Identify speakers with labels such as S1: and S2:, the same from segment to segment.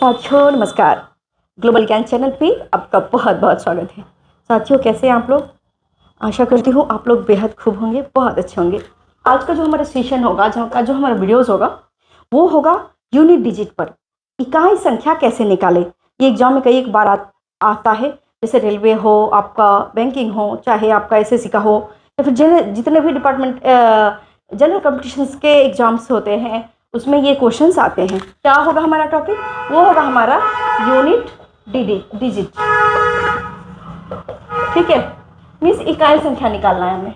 S1: साथियों नमस्कार। ग्लोबल ज्ञान चैनल पे आपका बहुत बहुत स्वागत है। साथियों कैसे हैं आप लोग? आशा करती हूँ आप लोग बेहद खूब होंगे, बहुत अच्छे होंगे। आज का जो हमारा सेशन होगा, जो हमारा वीडियोस होगा, वो होगा यूनिट डिजिट पर इकाई संख्या कैसे निकालें। ये एग्जाम में कई एक बार आता है, जैसे रेलवे हो, आपका बैंकिंग हो, चाहे आपका एसएससी का हो, या फिर जितने भी डिपार्टमेंट जनरल कॉम्पिटिशन्स के एग्जाम्स होते हैं उसमें ये क्वेश्चंस आते हैं। क्या होगा हमारा टॉपिक? वो होगा हमारा यूनिट डिजिट। ठीक है, मीन्स इकाई संख्या निकालना है हमें।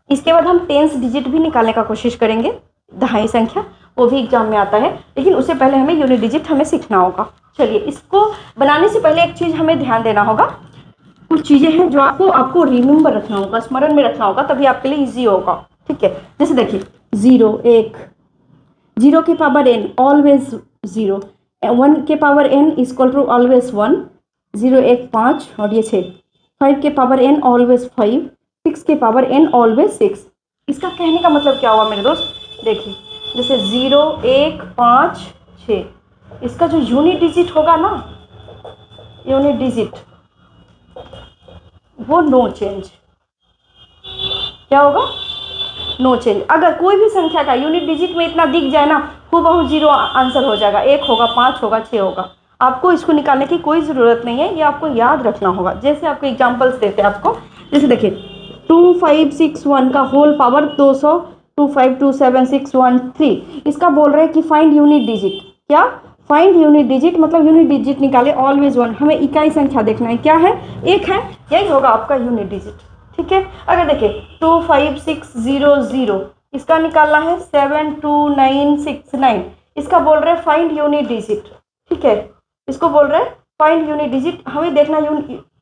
S1: इसके बाद हम टेंस डिजिट भी निकालने का कोशिश करेंगे, दहाई संख्या, वो भी एग्जाम में आता है, लेकिन उससे पहले हमें यूनिट डिजिट हमें सीखना होगा। चलिए, इसको बनाने से पहले एक चीज़ हमें ध्यान देना होगा। कुछ चीज़ें हैं जो आपको रिमेंबर रखना होगा, स्मरण में रखना होगा, तभी आपके लिए ईजी होगा। ठीक है, जैसे देखिए 0 1, 0 के पावर n ऑलवेज 0, 1 के power n equal to always 1, 0 1 5 और ये 6, 5 के पावर n ऑलवेज 5, 6 के पावर n ऑलवेज 6। इसका कहने का मतलब क्या हुआ मेरे दोस्त? देखिए, जैसे 0 1 5 6, इसका जो यूनिट डिजिट होगा ना, यूनिट डिजिट, वो नो चेंज। क्या होगा? No change. अगर कोई भी संख्या का यूनिट डिजिट में इतना दिख जाए ना, हूबहू 0 आंसर हो जाएगा। 1 होगा, 5 होगा, 6 होगा। आपको इसको निकालने की कोई ज़रूरत नहीं है, ये आपको याद रखना होगा। जैसे आपको एग्जांपल्स देते हैं आपको, जैसे देखिए 2561 का होल पावर 200, 2527613, इसका बोल रहे हैं कि फाइंड यूनिट डिजिट। क्या? फाइंड यूनिट डिजिट, मतलब यूनिट डिजिट निकाले ऑलवेज 1। हमें इकाई संख्या देखना है, क्या है? 1 है, यही होगा आपका यूनिट डिजिट। ठीक है, अगर देखिए 25600, इसका निकालना है 72969, इसका बोल रहे हैं फाइंड यूनिट डिजिट। ठीक है, इसको बोल रहे हैं फाइंड यूनिट डिजिट। हमें देखना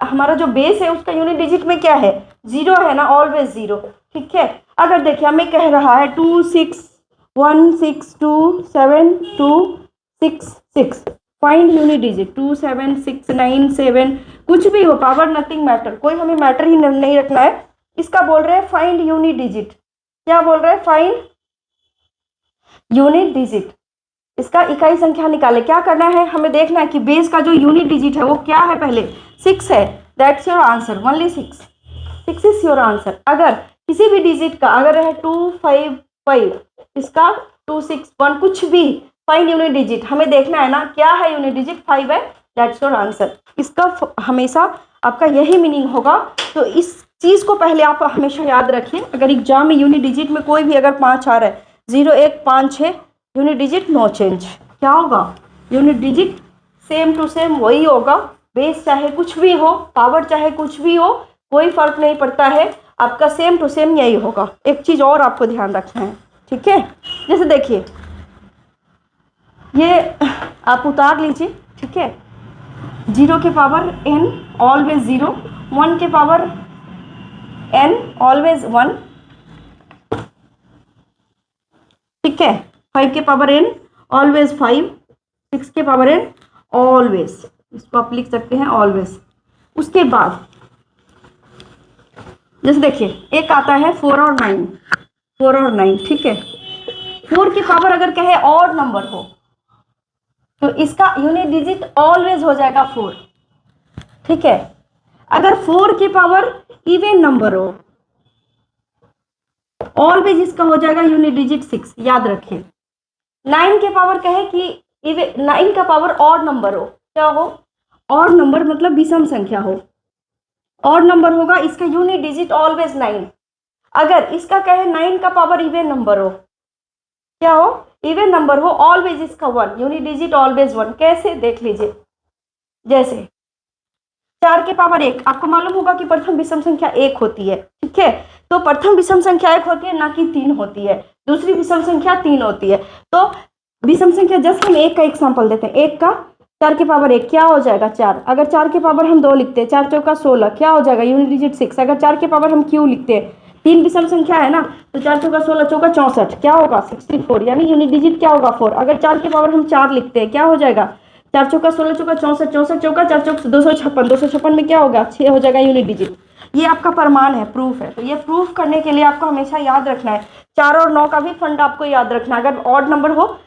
S1: हमारा जो बेस है उसका यूनिट डिजिट में क्या है? 0 है ना, ऑलवेज 0। ठीक है, अगर देखिए हमें कह रहा है 261627266, फाइंड यूनिट डिजिट 27697, कुछ भी हो, पावर नथिंग मैटर, कोई हमें मैटर ही नहीं रखना है। इसका बोल रहे हैं फाइंड यूनिट डिजिट। क्या बोल रहे हैं? Find unit digit. इसका इकाई संख्या निकाले। क्या करना है? हमें देखना है कि बेस का जो यूनिट डिजिट है वो क्या है। पहले 6 है, that's your answer, only 6 is your answer. अगर किसी भी डिजिट का अगर है 255, इसका 261, कुछ भी, फाइंड यूनिट डिजिट हमें देखना है ना, क्या है यूनिट डिजिट? 5 है, दैट्स योर आंसर। इसका हमेशा आपका यही मीनिंग होगा। तो इस चीज़ को पहले आप हमेशा याद रखिए। अगर एग्जाम में यूनिट डिजिट में कोई भी अगर 5 आ रहा है, 0 1 5 6, यूनिट डिजिट नो चेंज। क्या होगा? Unit digit same to same वही होगा। बेस चाहे कुछ भी हो, पावर चाहे कुछ भी हो, कोई फर्क नहीं पड़ता है, आपका सेम टू सेम यही होगा। एक चीज़ और आपको ध्यान रखना है। ठीक है, जैसे देखिए ये आप उतार लीजिए। ठीक है, 0 के पावर n ऑलवेज 0, 1 के पावर n ऑलवेज 1। ठीक है, 5 के पावर n ऑलवेज 5, 6 के पावर n ऑलवेज, इसको आप लिख सकते हैं ऑलवेज। उसके बाद जैसे देखिए एक आता है 4 और 9, 4 और 9। ठीक है, 4 की पावर अगर कहे ऑड नंबर हो तो इसका यूनिट डिजिट ऑलवेज हो जाएगा 4। ठीक है, अगर 4 की पावर इवन नंबर हो, ऑलवेज इसका हो जाएगा यूनिट डिजिट 6। याद रखिए। 9 के पावर कहे कि इवन 9 का पावर ऑड नंबर हो, क्या हो? ऑड नंबर मतलब विषम संख्या हो, ऑड नंबर होगा, इसका यूनिट डिजिट ऑलवेज 9। अगर इसका कहे 9 का पावर इवन नंबर हो, क्या हो? इवन नंबर हो, ऑलवेज इसका 1, यूनिट डिजिट ऑलवेज 1। कैसे? देख लीजिए, जैसे 4 के पावर 1, आपको मालूम होगा कि प्रथम विषम संख्या 1 होती है। ठीक है, तो प्रथम विषम संख्या 1 होती है, ना कि 3 होती है। दूसरी विषम संख्या 3 होती है। तो विषम संख्या जस्ट हम 1 का एग्जाम्पल देते हैं। 1 का 4 के पावर 1 क्या हो जाएगा? 4। अगर 4 के पावर हम 2 लिखते हैं, 4 चौका 16, क्या हो जाएगा? Unit digit 6। अगर 4 के पावर हम क्यू लिखते हैं, 3 विषम संख्या है ना, तो 4 चौका 16, चौका 64, क्या होगा? 64, यानी यूनिट डिजिट क्या होगा? 4। अगर 4 के पावर हम 4 लिखते हैं, क्या हो जाएगा? 4 चौका 16, चौका 64, 64 चौका 4 चौक 256, 256 में क्या होगा? 6 हो जाएगा यूनिट डिजिट। ये आपका प्रमाण है, प्रूफ है। तो ये प्रूफ करने के लिए आपको हमेशा याद रखना है। 4 और 9 का भी फंड आपको याद रखना है। अगर ऑड नंबर हो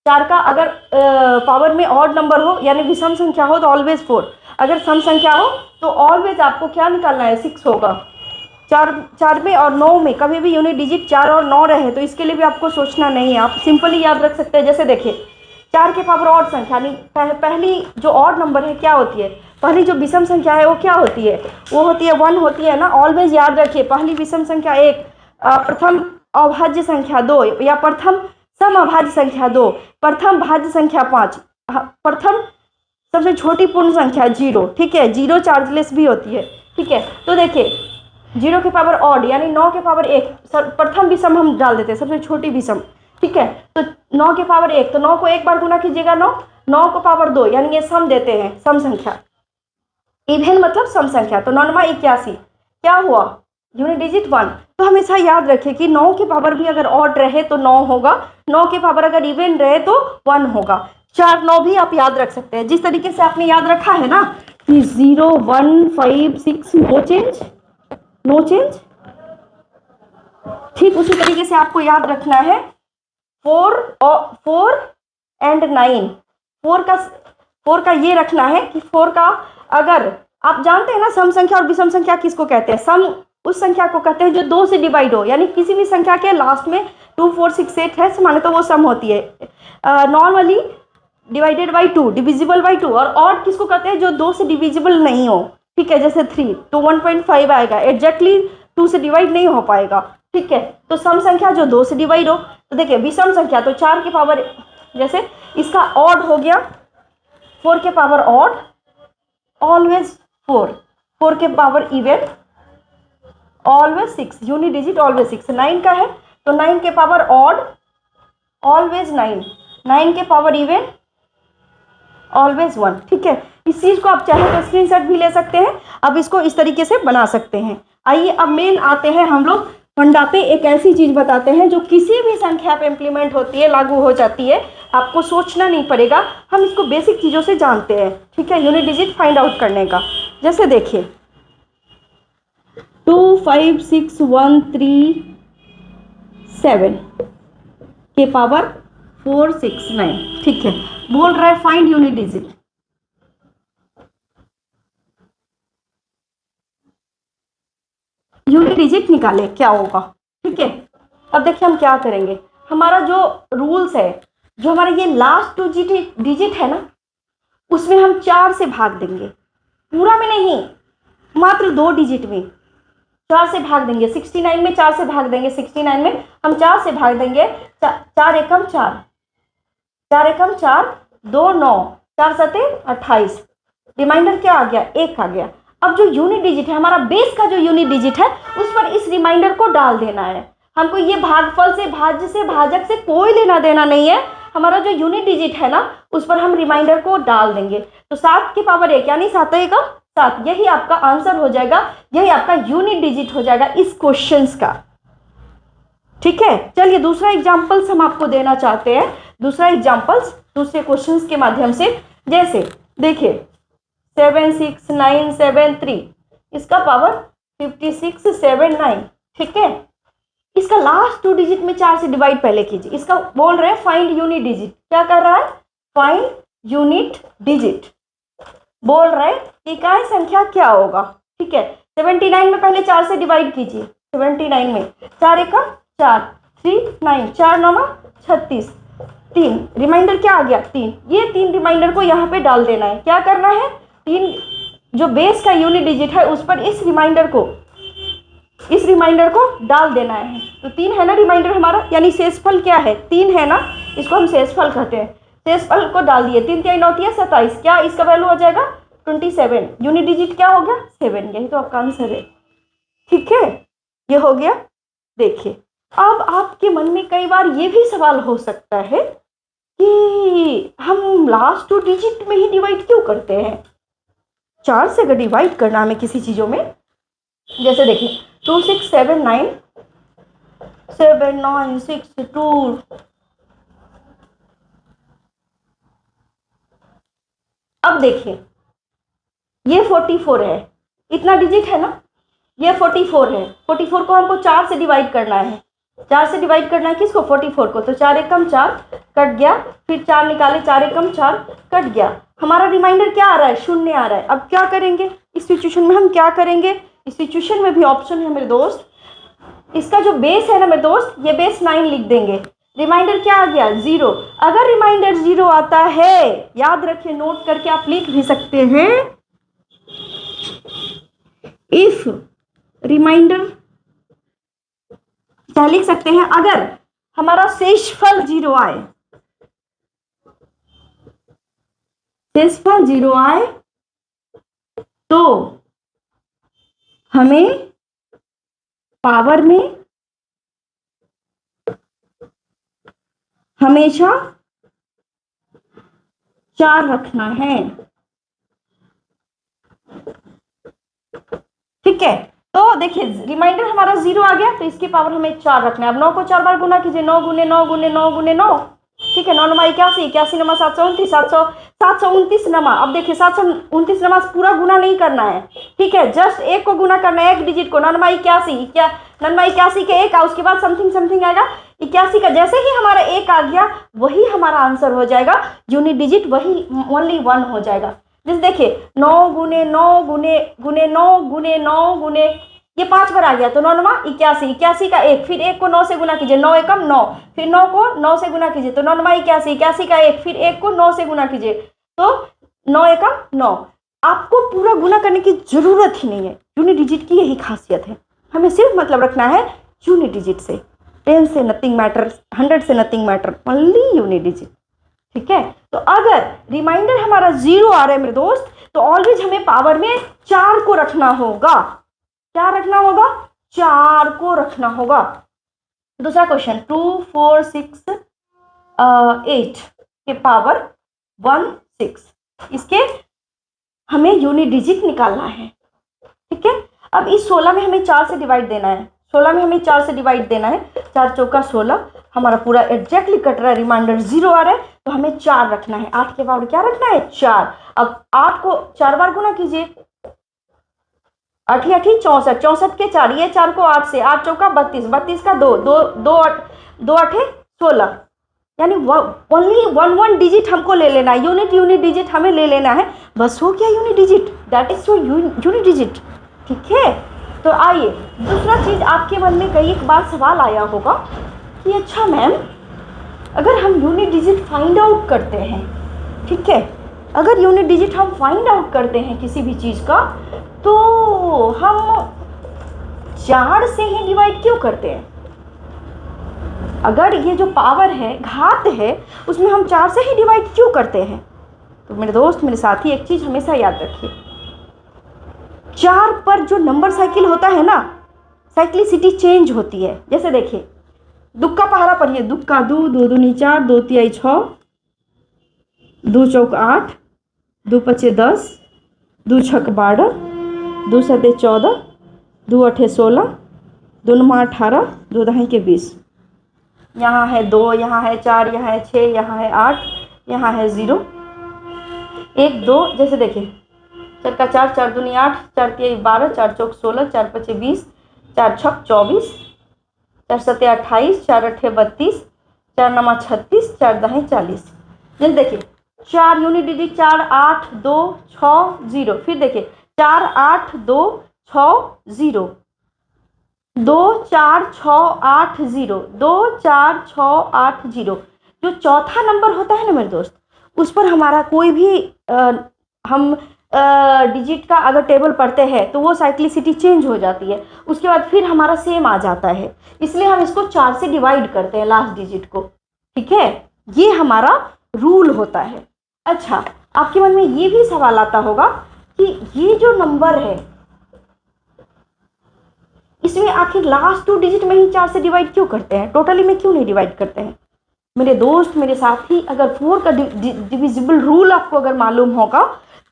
S1: 4 का अगर पावर में ऑड नंबर हो यानी विषम संख्या हो तो ऑलवेज 4, अगर सम संख्या हो तो ऑलवेज आपको क्या निकालना है, 6 होगा। 4 में और 9 में कभी भी यूनिट डिजिट 4 और 9 रहे तो इसके लिए भी आपको सोचना नहीं है, आप सिंपली याद रख सकते हैं। जैसे देखिए 4 के पावर ऑड संख्या यानी पहली जो ऑड नंबर है क्या होती है, पहली जो विषम संख्या है वो क्या होती है, वो होती है 1 होती है ना। ऑलवेज याद रखिए पहली विषम संख्या 1, प्रथम अभाज्य संख्या 2 या प्रथम सम अभाज्य संख्या 2, प्रथम भाज्य संख्या 5, प्रथम सबसे छोटी पूर्ण संख्या 0, ठीक है। 0 चार्जलेस भी होती है, ठीक है। तो देखिए 0 के पावर ऑड यानी 9 के पावर 1, प्रथम विषम हम डाल देते हैं, सबसे छोटी विषम, ठीक है। तो 9 के पावर 1, तो 9 को एक बार गुना कीजिएगा 9, 9 को पावर 2 यानी ये सम देते हैं, सम संख्या। इवन मतलब सम संख्या, तो 9 81 क्या हुआ, यूनिट डिजिट 1। तो हमेशा याद रखें कि 9 के पावर भी अगर ऑड रहे तो 9 होगा, 9 के पावर अगर इवन रहे तो 1 होगा। 4 9 भी आप याद रख सकते हैं जिस तरीके से आपने याद रखा है ना कि 0 1 5 6 नो चेंज, नो चेंज, ठीक उसी तरीके से आपको याद रखना है 4 एंड 9। 4 का ये रखना है कि 4 का अगर आप जानते हैं ना सम संख्या और विषम संख्या किसको कहते हैं, सम उस संख्या को कहते हैं जो 2 से डिवाइड हो, यानी किसी भी संख्या के लास्ट में 2 4 6 8 है माने तो वो सम होती है। Normally divided by 2, divisible by 2, और ऑड किसको कहते हैं जो 2 से डिविजिबल नहीं हो, ठीक है। जैसे 3 तो 1.5 आएगा, एग्जैक्टली 2 से डिवाइड नहीं हो पाएगा, ठीक है। तो सम संख्या जो 2 से डिवाइड हो, तो देखिए विषम संख्या तो 4 के पावर, जैसे इसका ऑड हो गया 4 के पावर ऑड ऑलवेज 4, 4 के power even always 6, unit digit always 6। 9 का है तो 9 के पावर ऑड ऑलवेज 9, 9 के पावर इवन ऑलवेज 1, ठीक है। इस चीज को आप चाहे तो स्क्रीनशॉट भी ले सकते हैं, अब इसको इस तरीके से बना सकते हैं। आइए अब मेन आते हैं हम लोग फंडा पे, एक ऐसी चीज बताते हैं जो किसी भी संख्या पे इम्प्लीमेंट होती है, लागू हो जाती है, आपको सोचना नहीं पड़ेगा, हम इसको बेसिक चीजों से जानते हैं, ठीक है, यूनिट डिजिट फाइंड आउट करने का। जैसे देखिए 2 5 6 1 3 7 के पावर 4 6 9, ठीक है। बोल रहा है find unit digit, unit digit निकाले क्या होगा, ठीक है। अब देखिए हम क्या करेंगे, हमारा जो रूल्स है, जो हमारा ये लास्ट 2 डिजिट है ना उसमें हम 4 से भाग देंगे, पूरा में नहीं, मात्र 2 डिजिट में 4 से भाग देंगे। 69 में 4 से भाग देंगे, 69 में हम 4 से भाग देंगे, 4 एकम 4, 4 एकम 4, 2 9, 4 सते 28, रिमाइंडर क्या आ गया, 1 आ गया। अब जो यूनिट डिजिट है हमारा बेस का जो यूनिट डिजिट है उस पर इस रिमाइंडर को डाल देना है, हमको ये भागफल से भाज्य से भाजक से कोई लेना देना नहीं है, हमारा जो यूनिट डिजिट है ना उस पर हम रिमाइंडर को डाल देंगे। तो 7 के पावर 1 यानी 7 एकम 7, यही आपका आंसर हो जाएगा, यही आपका यूनिट डिजिट हो जाएगा इस क्वेश्चन का, ठीक है। चलिए दूसरा एग्जाम्पल्स हम आपको देना चाहते हैं, दूसरा एग्जाम्पल्स दूसरे क्वेश्चंस के माध्यम से। जैसे देखिए 7 6 9 7 3, इसका पावर 56 7 9, ठीक है। इसका लास्ट 2 डिजिट में 4 से डिवाइड पहले कीजिए, इसका बोल रहे हैं फाइंड यूनिट डिजिट, क्या कर रहा है, फाइंड यूनिट डिजिट, बोल रहे हैं इकाई संख्या क्या होगा, ठीक है। 79 में पहले 4 से डिवाइड कीजिए, 79 में 4 एकम 4, 3 9, 4 9 36, 3 रिमाइंडर क्या आ गया 3, ये 3 रिमाइंडर को यहाँ पे डाल देना है। क्या करना है, 3 जो बेस का यूनिट डिजिट है उस पर इस रिमाइंडर को डाल देना है। तो 3 है ना रिमाइंडर हमारा, यानी शेषफल क्या है 3 है ना, इसको हम शेषफल कहते हैं, शेषफल को डाल दिए, 3 3 9 27, क्या इसका वैल्यू हो जाएगा 27, यूनिट डिजिट क्या हो गया 7, यही तो आपका आंसर है, ठीक है। ये हो गया। देखिए अब आपके मन में कई बार ये भी सवाल हो सकता है कि हम लास्ट 2 डिजिट में ही डिवाइड क्यों करते हैं, 4 से अगर डिवाइड करना हमें किसी चीजों में, जैसे देखिए 2 6 7 9 7 9 6 2, अब देखिए ये 44 है, इतना डिजिट है ना, ये 44 है, 44 को हमको 4 से डिवाइड करना है, 4 से डिवाइड करना है किसको, 44 को, तो 4 एकम 4 कट गया, फिर 4 निकाले, 4 एकम 4 कट गया, हमारा रिमाइंडर क्या आ रहा है, शून्य आ रहा है। अब क्या करेंगे इस सिचुएशन में, हम क्या करेंगे, इस सिचुएशन में भी ऑप्शन है मेरे दोस्त, इसका जो बेस है ना मेरे दोस्त, ये बेस 9 लिख देंगे, रिमाइंडर क्या आ गया 0। अगर रिमाइंडर 0 आता है, याद रखिए, नोट करके आप लिख भी सकते हैं, इफ रिमाइंडर क्या लिख सकते हैं, अगर हमारा शेषफल 0 आए, शेषफल 0 आए तो हमें पावर में हमेशा 4 रखना है। ठीक है, तो देखिए रिमाइंडर हमारा 0 आ गया तो इसकी पावर हमें 4 रखना है। अब 9 को 4 बार गुना कीजिए, 9 गुने 9 गुने 9 गुने 9, ठीक है, 9 नमा 81, 81 नमा 729, 729 नमा। अब देखिए 729 नमा पूरा गुना नहीं करना है, ठीक है, जस्ट एक को गुना करना है, एक डिजिट को, 9 नमा 81, क्या 9 नमा 81 के एक, उसके बाद समथिंग समथिंग आएगा 81 का, जैसे ही हमारा एक आ गया वही हमारा आंसर हो जाएगा, यूनिट डिजिट वही ओनली 1 हो जाएगा। जैसे देखिए 9 गुने 9 गुने गुने 9 गुने 9 गुने, ये 5 बार आ गया तो 9 नमा 81, 81 का एक, फिर एक को 9 से गुना कीजिए, 9 एकम 9, फिर 9 को 9 से गुना कीजिए तो 9 नमा 81, 81 का एक, फिर एक को 9 से गुना कीजिए तो 9 एकम 9। आपको पूरा गुना करने की जरूरत ही नहीं है, यूनिट डिजिट की यही खासियत है, हमें सिर्फ मतलब रखना है यूनिट डिजिट से, 10 से नथिंग मैटर, 100 से nothing matter, only unit digit. ठीक है, तो अगर रिमाइंडर हमारा 0 आ रहा है मेरे दोस्त, तो ऑलवेज हमें पावर में 4 को रखना होगा। क्या रखना होगा, 4 को रखना होगा। दूसरा क्वेश्चन, 2 4 6 8 के पावर 1 6, इसके हमें यूनिट डिजिट निकालना है। ठीक है, अब इस 16 में हमें 4 से डिवाइड देना है, 16 में हमें 4 से डिवाइड देना है, 4 चौका 16, हमारा पूरा एग्जैक्टली कट रहा है, रिमाइंडर 0 आ रहा है तो हमें 4 रखना है, 8 के पावर क्या रखना है 4। अब 8 को 4 बार गुना कीजिए, 8 8 64, 64 के 4, ये 4 को 8 से, 8 चौका 32, 32 का 2 2 2 2 8 16, यानी ओनली 1 डिजिट हमको ले लेना है, यूनिट डिजिट हमें ले लेना है, बस हो गया unit digit, that is your unit digit. ठीक है, तो आइए दूसरा चीज, आपके मन में कई एक बार सवाल आया होगा कि अच्छा मैम, अगर हम यूनिट डिजिट फाइंड आउट करते हैं, ठीक है, अगर यूनिट डिजिट हम फाइंड आउट करते हैं किसी भी चीज़ का, तो हम 4 से ही डिवाइड क्यों करते हैं? अगर ये जो पावर है, घात है, उसमें हम 4 से ही डिवाइड क्यों करते हैं? तो मेरे दोस्त, मेरे साथी, एक चीज़ हमेशा याद रखिए, 4 पर जो नंबर साइकिल होता है ना, साइक्लिसिटी चेंज होती है। जैसे देखिए, दुक्का पहाड़ा पढ़िए, दुक्का 2 2 दूनी 4, 2 तिहाई 6, 2 चौक 8, 2 पचे 10, 2 छक 12, 2 सते 14, 2 अठे 16, 2 नमा 18, 2 दहाई के 20, यहाँ है 2, यहाँ है 4, यहाँ है 6, यहाँ है 8, यहाँ है 0, 1 2, जैसे देखिए 4 का 4, 4 दूनी 8, 4 तिहाई 12, 4 चौक 16, 4 पचे 20, 4 छक 24, 4 सते 28, 4 अठे 32, 4 नमा 36, 4 दहाई 40। जैसे देखिए 4 यूनिट डिजिट, 4 8 2 6 0, फिर देखिए 4 8 2 6 0, 2 4 6 8 0, 2 4 6 8 0। जो चौथा नंबर होता है ना मेरे दोस्त, उस पर हमारा कोई भी हम डिजिट का अगर टेबल पढ़ते हैं तो वो साइक्लिसिटी चेंज हो जाती है, उसके बाद फिर हमारा सेम आ जाता है, इसलिए हम इसको 4 से डिवाइड करते हैं लास्ट डिजिट को। ठीक है, ये हमारा रूल होता है। अच्छा, आपके मन में ये भी सवाल आता होगा कि ये जो नंबर है, इसमें आखिर लास्ट 2 डिजिट में ही 4 से डिवाइड क्यों करते हैं, टोटली में क्यों नहीं डिवाइड करते हैं? मेरे दोस्त, मेरे साथी, अगर 4 का डिविजिबल रूल आपको अगर मालूम होगा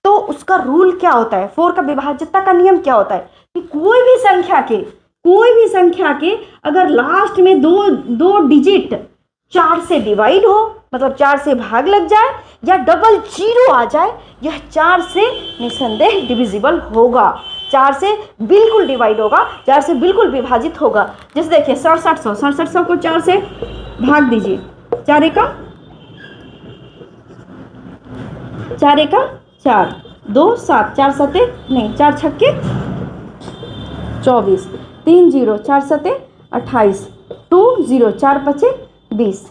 S1: तो उसका रूल क्या होता है, 4 का विभाज्यता का नियम क्या होता है कि कोई भी संख्या के अगर लास्ट में दो डिजिट 4 से डिवाइड हो, मतलब 4 से भाग लग जाए या डबल 0 आ जाए, यह 4 से निसंदेह डिविजिबल होगा। 4 से बिल्कुल डिवाइड होगा, 4 से बिल्कुल विभाजित होगा। जैसे देखिए 6700 को 4 से भाग दीजिए, 4 एकम 4, 2 7, 4 सते नहीं 4 छक्के 24, 3 0, 4 सते 28, 2 0, 4 पचे 20।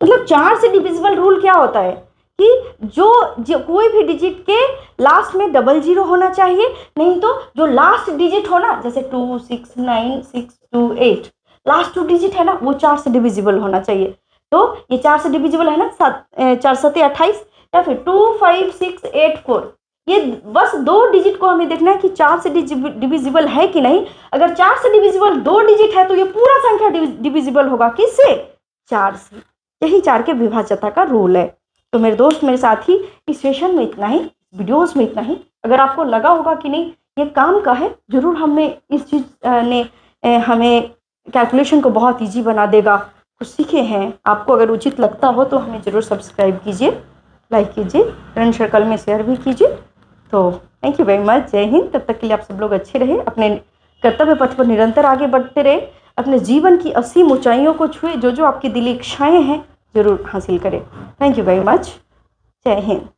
S1: मतलब 4 से डिविजिबल रूल क्या होता है कि जो कोई भी डिजिट के लास्ट में डबल जीरो होना चाहिए, नहीं तो जो लास्ट डिजिट हो ना, जैसे 2 6 9 6 2 8, लास्ट 2 डिजिट है ना, वो 4 से डिविजिबल होना चाहिए। तो ये 4 से डिविजिबल है ना, 4 सते 28, या फिर 2 5 6 8 4। ये बस 2 डिजिट को हमें देखना है कि 4 से डिविजिबल है कि नहीं। अगर 4 से डिविजिबल 2 डिजिट है तो ये पूरा संख्या डिविजिबल होगा किससे? 4 से। यही 4 के विभाज्यता का रूल है। तो मेरे दोस्त, मेरे साथी, इस सेशन में इतना ही, वीडियोस में इतना ही। अगर आपको लगा होगा कि नहीं ये काम का है, ज़रूर हमें इस चीज़ ने हमें कैलकुलेशन को बहुत ईजी बना देगा। कुछ सीखे हैं, आपको अगर उचित लगता हो तो हमें ज़रूर सब्सक्राइब कीजिए, लाइक कीजिए, फ्रेंड सर्कल में शेयर भी कीजिए। तो थैंक यू वेरी मच। जय हिंद। तब तक के लिए आप सब लोग अच्छे रहे, अपने कर्तव्य पथ पर निरंतर आगे बढ़ते रहे, अपने जीवन की असीम ऊंचाइयों को छुए, जो आपकी दिली इच्छाएं हैं ज़रूर हासिल करें। Thank you very much. जय हिंद।